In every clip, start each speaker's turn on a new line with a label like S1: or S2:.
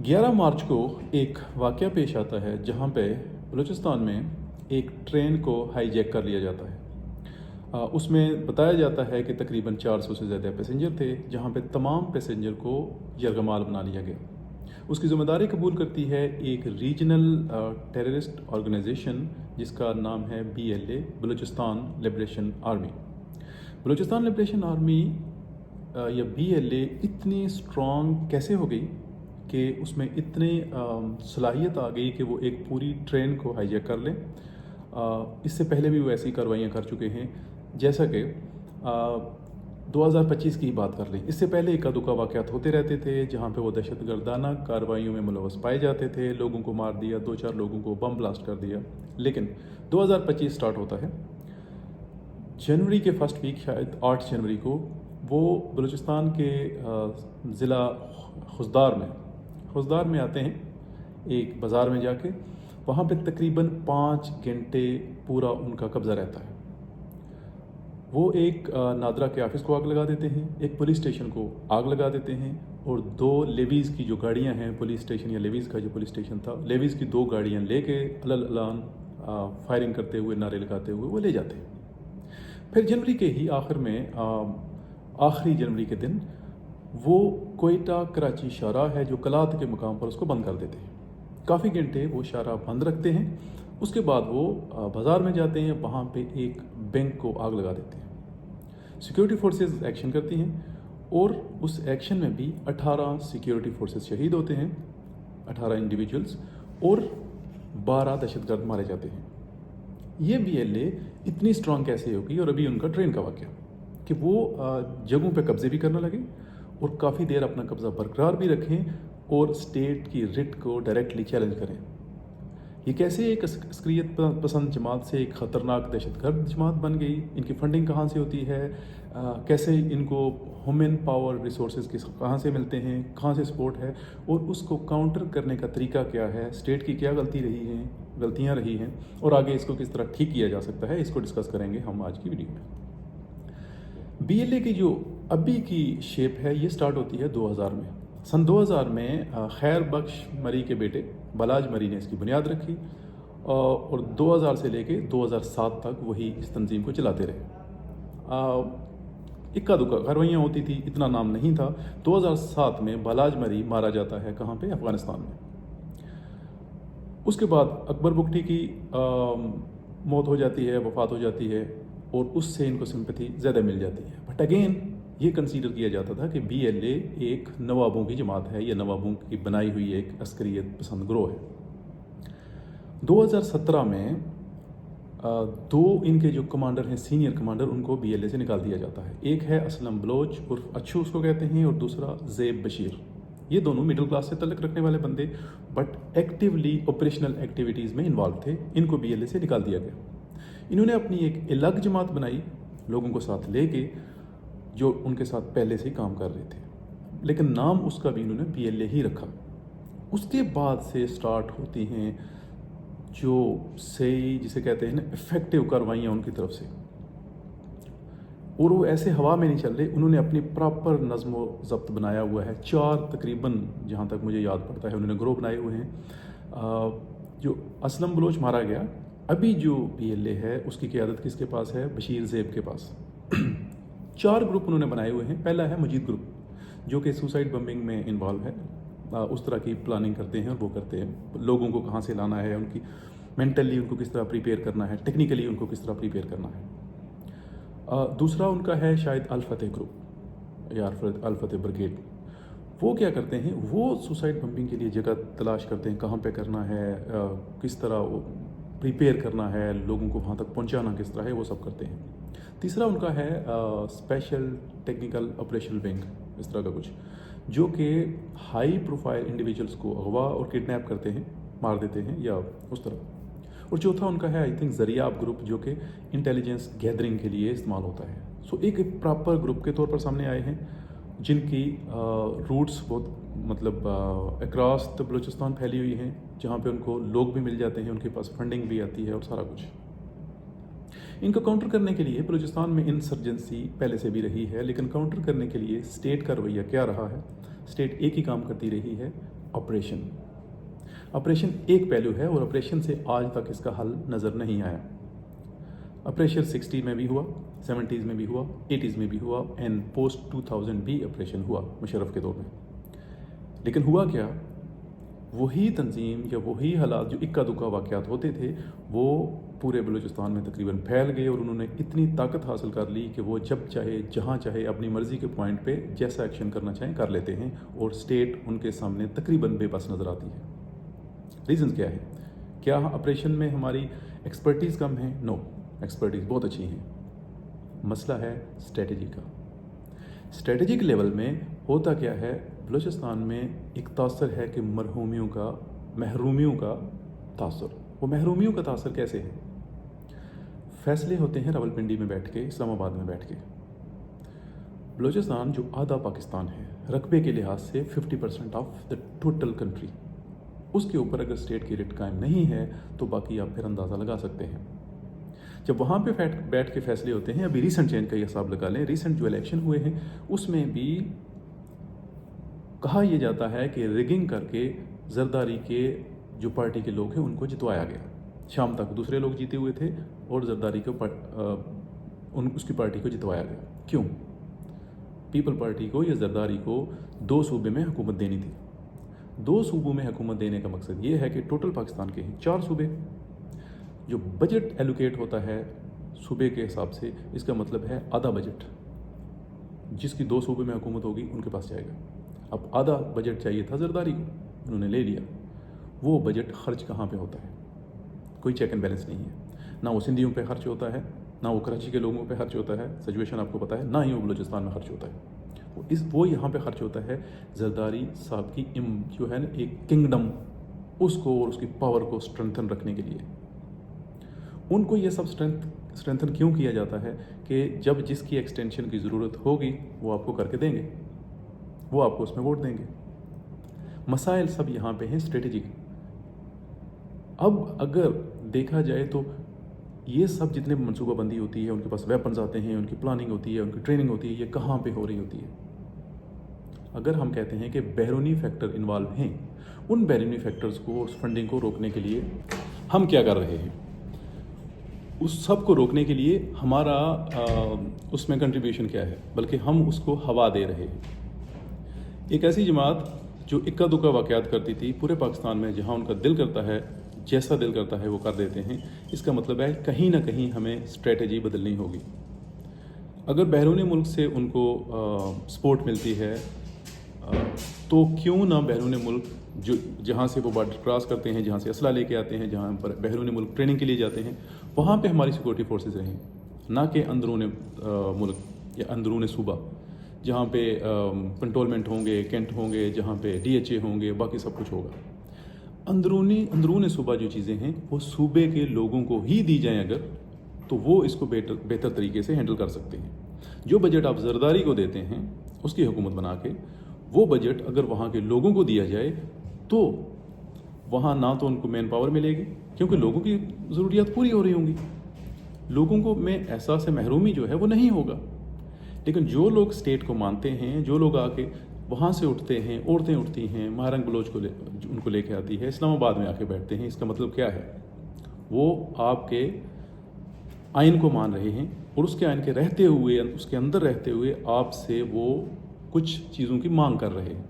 S1: 11 मार्च को एक वाक़या पेश आता है जहाँ पे बलूचिस्तान में एक ट्रेन को हाईजैक कर लिया जाता है। उसमें बताया जाता है कि तकरीबन 400 से ज़्यादा पैसेंजर थे, जहाँ पे तमाम पैसेंजर को यरगमाल बना लिया गया। उसकी ज़िम्मेदारी कबूल करती है एक रीजनल टेररिस्ट ऑर्गेनाइजेशन जिसका नाम है BLA, Balochistan liberation army. Balochistan liberation army या BLA इतनी स्ट्रॉन्ग कैसे हो गई कि उसमें इतनी सलाहियत आ गई कि वो एक पूरी ट्रेन को हाईजैक कर लें। इससे पहले भी वो ऐसी कार्रवाइयाँ कर चुके हैं, जैसा कि 2025 की बात कर लें। इससे पहले इक्का दुक्का वाक़यात होते रहते थे जहाँ पे वो दहशतगर्दाना कार्रवाइयों में मुलव्वस पाए जाते थे, लोगों को मार दिया, 2-4 लोगों को बम ब्लास्ट कर दिया। लेकिन 2025 स्टार्ट होता है जनवरी के फर्स्ट वीक, शायद 8 जनवरी को, वो बलूचिस्तान के ज़िला खुजदार में आते हैं। एक बाज़ार में जाके वहाँ पे तकरीबन 5 घंटे पूरा उनका कब्ज़ा रहता है। वो एक नादरा के ऑफिस को आग लगा देते हैं, एक पुलिस स्टेशन को आग लगा देते हैं, और 2 लेवीज़ की जो गाड़ियाँ हैं, पुलिस स्टेशन या लेवीज़ का जो पुलिस स्टेशन था, लेवीज़ की 2 गाड़ियाँ लेके अलल अलान फायरिंग करते हुए, नारे लगाते हुए वो ले जाते हैं। फिर जनवरी के ही आखिर में आखिरी जनवरी के दिन वो कोयटा कराची शाहराह है जो कलात के मुकाम पर, उसको बंद कर देते हैं। काफ़ी घंटे वो शाहराह बंद रखते हैं। उसके बाद वो बाज़ार में जाते हैं, वहाँ पे एक बैंक को आग लगा देते हैं। सिक्योरिटी फोर्सेस एक्शन करती हैं और उस एक्शन में भी 18 सिक्योरिटी फोर्सेस शहीद होते हैं, 18 इंडिविजुअल्स, और 12 दहशतगर्द मारे जाते हैं। ये BLA इतनी स्ट्रॉन्ग कैसे होगी, और अभी उनका ट्रेन का वाक़या कि वो जगहों पे कब्ज़े भी करने लगे और काफ़ी देर अपना कब्ज़ा बरकरार भी रखें और स्टेट की रिट को डायरेक्टली चैलेंज करें। ये कैसे एक अस्करियत पसंद जमात से एक ख़तरनाक दहशतगर्द जमात बन गई? इनकी फंडिंग कहाँ से होती है? कैसे इनको ह्यूमन पावर रिसोर्सेज कहाँ से मिलते हैं, कहाँ से सपोर्ट है, और उसको काउंटर करने का तरीका क्या है? स्टेट की क्या गलतियाँ रही हैं, और आगे इसको किस तरह ठीक किया जा सकता है, इसको डिस्कस करेंगे हम आज की वीडियो में। BLA की जो अभी की शेप है, ये स्टार्ट होती है 2000 में। सन 2000 में खैर बख्श मरी के बेटे बलाज मरी ने इसकी बुनियाद रखी, और 2000 से लेके 2007 तक वही इस तंजीम को चलाते रहे। इक्का दुक्का कार्रवाइयाँ होती थी, इतना नाम नहीं था। 2007 में बलाज मरी मारा जाता है, कहाँ पे? अफ़गानिस्तान में। उसके बाद अकबर बुगटी की मौत हो जाती है, वफ़ात हो जाती है, और उससे इनको सिंपैथी ज़्यादा मिल जाती है। बट अगेन ये कंसीडर किया जाता था कि BLA एक नवाबों की जमात है, या नवाबों की बनाई हुई एक अस्करियत पसंद ग्रोह है। 2017 में 2 इनके जो कमांडर हैं, सीनियर कमांडर, उनको BLA से निकाल दिया जाता है। एक है असलम बलोच उर्फ अच्छू उसको कहते हैं, और दूसरा ज़ेब बशीर। ये दोनों मिडिल क्लास से तल्लुक़ रखने वाले बंदे, बट एक्टिवली ऑपरेशनल एक्टिविटीज़ में इन्वॉल्व थे। इनको BLA से निकाल दिया गया। इन्होंने अपनी एक अलग जमात बनाई, लोगों को साथ लेके, जो उनके साथ पहले से ही काम कर रहे थे, लेकिन नाम उसका भी इन्होंने BLA ही रखा। उसके बाद से स्टार्ट होती हैं जो सही, जिसे कहते हैं ना, इफ़ेक्टिव कार्रवाइयाँ उनकी तरफ से, और वो ऐसे हवा में नहीं चल रहे। उन्होंने अपनी प्रॉपर नज़्म व ज़ब्त बनाया हुआ है। 4 तकरीबन, जहाँ तक मुझे याद पड़ता है, उन्होंने ग्रोह बनाए हुए हैं। जो असलम बलोच मारा गया, अभी जो BLA है उसकी क़यादत किसके पास है? बशीर ज़ेब के पास। 4 ग्रुप उन्होंने बनाए हुए हैं। पहला है मजीद ग्रुप, जो कि सुसाइड बम्बिंग में इन्वॉल्व है। उस तरह की प्लानिंग करते हैं, और वो करते हैं लोगों को कहाँ से लाना है, उनकी मेंटली उनको किस तरह प्रिपेयर करना है, टेक्निकली उनको किस तरह प्रिपेयर करना है। दूसरा उनका है शायद अल फतेह ग्रुप या अल फतेह ब्रिगेड। वो क्या करते हैं? वो सुसाइड बम्बिंग के लिए जगह तलाश करते हैं, कहाँ पे करना है, किस तरह प्रिपेयर करना है, लोगों को वहाँ तक पहुँचाना किस तरह है, वो सब करते हैं। तीसरा उनका है स्पेशल टेक्निकल ऑपरेशन विंग, इस तरह का कुछ, जो कि हाई प्रोफाइल इंडिविजुअल्स को अगवा और किडनैप करते हैं, मार देते हैं, या उस तरह। और चौथा उनका है आई थिंक ज़रियाब ग्रुप, जो कि इंटेलिजेंस गैदरिंग के लिए इस्तेमाल होता है। सो एक प्रॉपर ग्रुप के तौर पर सामने आए हैं, जिनकी रूट्स बहुत मतलब अक्रॉस द बलूचिस्तान फैली हुई हैं, जहाँ पे उनको लोग भी मिल जाते हैं, उनके पास फंडिंग भी आती है, और सारा कुछ। इनको काउंटर करने के लिए बलूचिस्तान में इंसर्जेंसी पहले से भी रही है, लेकिन काउंटर करने के लिए स्टेट का रवैया क्या रहा है? स्टेट एक ही काम करती रही है, ऑपरेशन एक पहलू है और ऑपरेशन से आज तक इसका हल नज़र नहीं आया। ऑपरेशन 60 में भी हुआ, 70s में भी हुआ, 80s में भी हुआ एंड पोस्ट 2000 भी ऑपरेशन हुआ मुशर्रफ के दौर में। लेकिन हुआ क्या, वही तंजीम या वही हालात जो इक्का दुक्का वाक़यात होते थे वो पूरे बलूचिस्तान में तकरीबन फैल गए और उन्होंने इतनी ताकत हासिल कर ली कि वो जब चाहे जहाँ चाहे अपनी मर्ज़ी के पॉइंट पे जैसा एक्शन करना चाहें कर लेते हैं और स्टेट उनके सामने तकरीबन बेबस नज़र आती है। रीज़न क्या है? क्या ऑपरेशन में हमारी एक्सपर्टीज़ कम है? नो, एक्सपर्टीज़ बहुत अच्छी हैं। मसला है स्ट्रेटजी का। स्ट्रेटजिक लेवल में होता क्या है, बलूचिस्तान में एक तासर है कि महरूमियों का तासर। वो महरूमियों का तासर कैसे है? फैसले होते हैं रावलपिंडी में बैठ के, इस्लामाबाद में बैठ के। बलूचिस्तान जो आधा पाकिस्तान है रकबे के लिहाज से 50% ऑफ द टोटल कंट्री, उसके ऊपर अगर स्टेट की रिट कायम नहीं है तो बाकी आप फिर अंदाज़ा लगा सकते हैं। जब वहाँ पे बैठ के फैसले होते हैं, अभी रीसेंट चेंज का ये हिसाब लगा लें, रीसेंट जो इलेक्शन हुए हैं उसमें भी कहा यह जाता है कि रिगिंग करके जरदारी के जो पार्टी के लोग हैं उनको जितवाया गया। शाम तक दूसरे लोग जीते हुए थे और जरदारी को उसकी पार्टी को जितवाया गया। क्यों? पीपल पार्टी को या जरदारी को 2 सूबे में हुकूमत देनी थी। 2 सूबों में हुकूमत देने का मकसद ये है कि टोटल पाकिस्तान के हैं 4 सूबे, जो बजट एलोकेट होता है सूबे के हिसाब से, इसका मतलब है आधा बजट जिसकी 2 सूबे में हुकूमत होगी उनके पास जाएगा। अब आधा बजट चाहिए था जरदारी को, उन्होंने ले लिया। वो बजट खर्च कहाँ पे होता है? कोई चेक एंड बैलेंस नहीं है। ना वो सिंधियों पे खर्च होता है, ना वो कराची के लोगों पे खर्च होता है, सिचुएशन आपको पता है, ना ही वो बलूचिस्तान में खर्च होता है। वो यहाँ पे खर्च होता है जरदारी साहब की जो है ना एक किंगडम, उसको और उसकी पावर को स्ट्रेंथन रखने के लिए। उनको ये सब स्ट्रेंथन क्यों किया जाता है कि जब जिसकी एक्सटेंशन की ज़रूरत होगी वो आपको करके देंगे, वो आपको उसमें वोट देंगे। मसाइल सब यहाँ पे हैं स्ट्रेटेजिक। अब अगर देखा जाए तो ये सब जितने मनसूबाबंदी होती है, उनके पास वेपन्स आते हैं, उनकी प्लानिंग होती है, उनकी ट्रेनिंग होती है, ये कहाँ पे हो रही होती है? अगर हम कहते हैं कि बैरूनी फैक्टर इन्वॉल्व हैं, उन बैरूनी फैक्टर्स को, उस फंडिंग को रोकने के लिए हम क्या कर रहे हैं? उस सब को रोकने के लिए हमारा उसमें कंट्रीब्यूशन क्या है? बल्कि हम उसको हवा दे रहे हैं। एक ऐसी जमात जो इक्का दुक्का वाक़यात करती थी पूरे पाकिस्तान में, जहाँ उनका दिल करता है, जैसा दिल करता है वो कर देते हैं। इसका मतलब है कहीं ना कहीं हमें स्ट्रेटजी बदलनी होगी। अगर बैरूनी मुल्क से उनको सपोर्ट मिलती है तो क्यों ना बैरूनी मुल्क जो जहाँ से वो बॉर्डर क्रॉस करते हैं, जहाँ से असला लेके आते हैं, जहाँ पर बैरूनी मुल्क ट्रेनिंग के लिए जाते हैं, वहाँ पे हमारी सिक्योरिटी फोर्सेस रहें, ना कि अंदरून मुल्क या अंदरून सूबा जहाँ पे कंटोलमेंट होंगे, कैंट होंगे, जहाँ पे DHA होंगे, बाकी सब कुछ होगा। अंदरून सूबा जो चीज़ें हैं वो सूबे के लोगों को ही दी जाएं अगर, तो वो इसको बेहतर तरीके से हैंडल कर सकते हैं। जो बजट आप जरदारी को देते हैं उसकी हुकूमत बना के, वो बजट अगर वहाँ के लोगों को दिया जाए तो वहाँ ना तो उनको मैन पावर मिलेगी क्योंकि लोगों की ज़रूरियात पूरी हो रही होंगी, लोगों को में एहसास महरूमी जो है वो नहीं होगा। लेकिन जो लोग स्टेट को मानते हैं, जो लोग आके वहाँ से उठते हैं, औरतें उठती हैं, महारंग बलोच को उनको लेके आती है, इस्लामाबाद में आके बैठते हैं, इसका मतलब क्या है? वो आपके आइन को मान रहे हैं और उसके आइन के रहते हुए, उसके अंदर रहते हुए आपसे वो कुछ चीज़ों की मांग कर रहे हैं।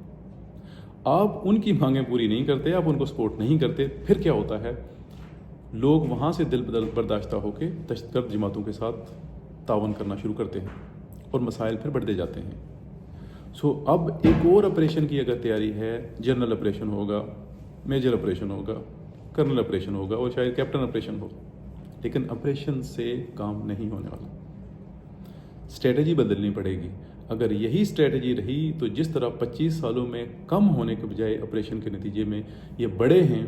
S1: आप उनकी मांगें पूरी नहीं करते, आप उनको सपोर्ट नहीं करते, फिर क्या होता है? लोग वहाँ से दिल बर्दाश्ता होकर दहशतगर्द जमातों के साथ तावन करना शुरू करते हैं और मसाइल फिर बढ़ते जाते हैं। अब एक और ऑपरेशन की अगर तैयारी है, जनरल ऑपरेशन होगा, मेजर ऑपरेशन होगा, कर्नल ऑपरेशन होगा और शायद कैप्टन ऑपरेशन हो, लेकिन ऑपरेशन से काम नहीं होने वाला। स्ट्रेटजी बदलनी पड़ेगी। अगर यही स्ट्रेटजी रही तो जिस तरह 25 सालों में कम होने के बजाय ऑपरेशन के नतीजे में ये बड़े हैं,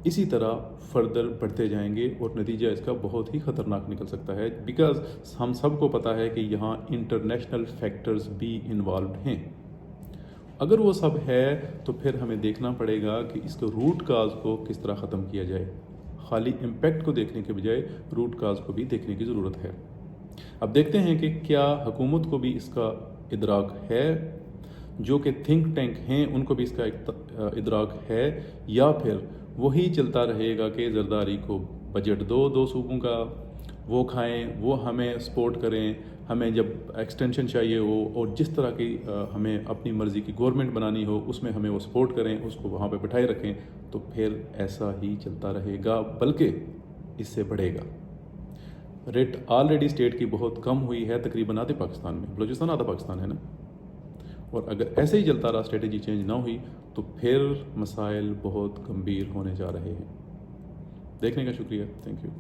S1: इसी तरह फर्दर बढ़ते जाएंगे और नतीजा इसका बहुत ही ख़तरनाक निकल सकता है। बिकॉज हम सबको पता है कि यहाँ इंटरनेशनल फैक्टर्स भी इन्वॉल्व हैं। अगर वो सब है तो फिर हमें देखना पड़ेगा कि इसको रूट काज को किस तरह ख़त्म किया जाए। खाली इम्पैक्ट को देखने के बजाय रूट काज को भी देखने की ज़रूरत है। अब देखते हैं कि क्या हुकूमत को भी इसका इदराक है। جو کہ تھنک ٹینک ہیں ان کو بھی اس کا ادراک ہے، یا پھر وہی چلتا رہے گا کہ زرداری کو بجٹ دو صوبوں کا، وہ کھائیں، وہ ہمیں سپورٹ کریں، ہمیں جب ایکسٹینشن چاہیے ہو اور جس طرح کی ہمیں اپنی مرضی کی گورنمنٹ بنانی ہو اس میں ہمیں وہ سپورٹ کریں، اس کو وہاں پہ بٹھائے رکھیں، تو پھر ایسا ہی چلتا رہے گا، بلکہ اس سے بڑھے گا۔ ریٹ آلریڈی اسٹیٹ کی بہت کم ہوئی ہے، تقریباً آدھے پاکستان میں، بلوچستان آدھا پاکستان ہے نا، اور اگر ایسے ہی چلتا رہا، اسٹریٹجی چینج نہ ہوئی تو پھر مسائل بہت گمبھیر ہونے جا رہے ہیں۔ دیکھنے کا شکریہ، تھینک یو۔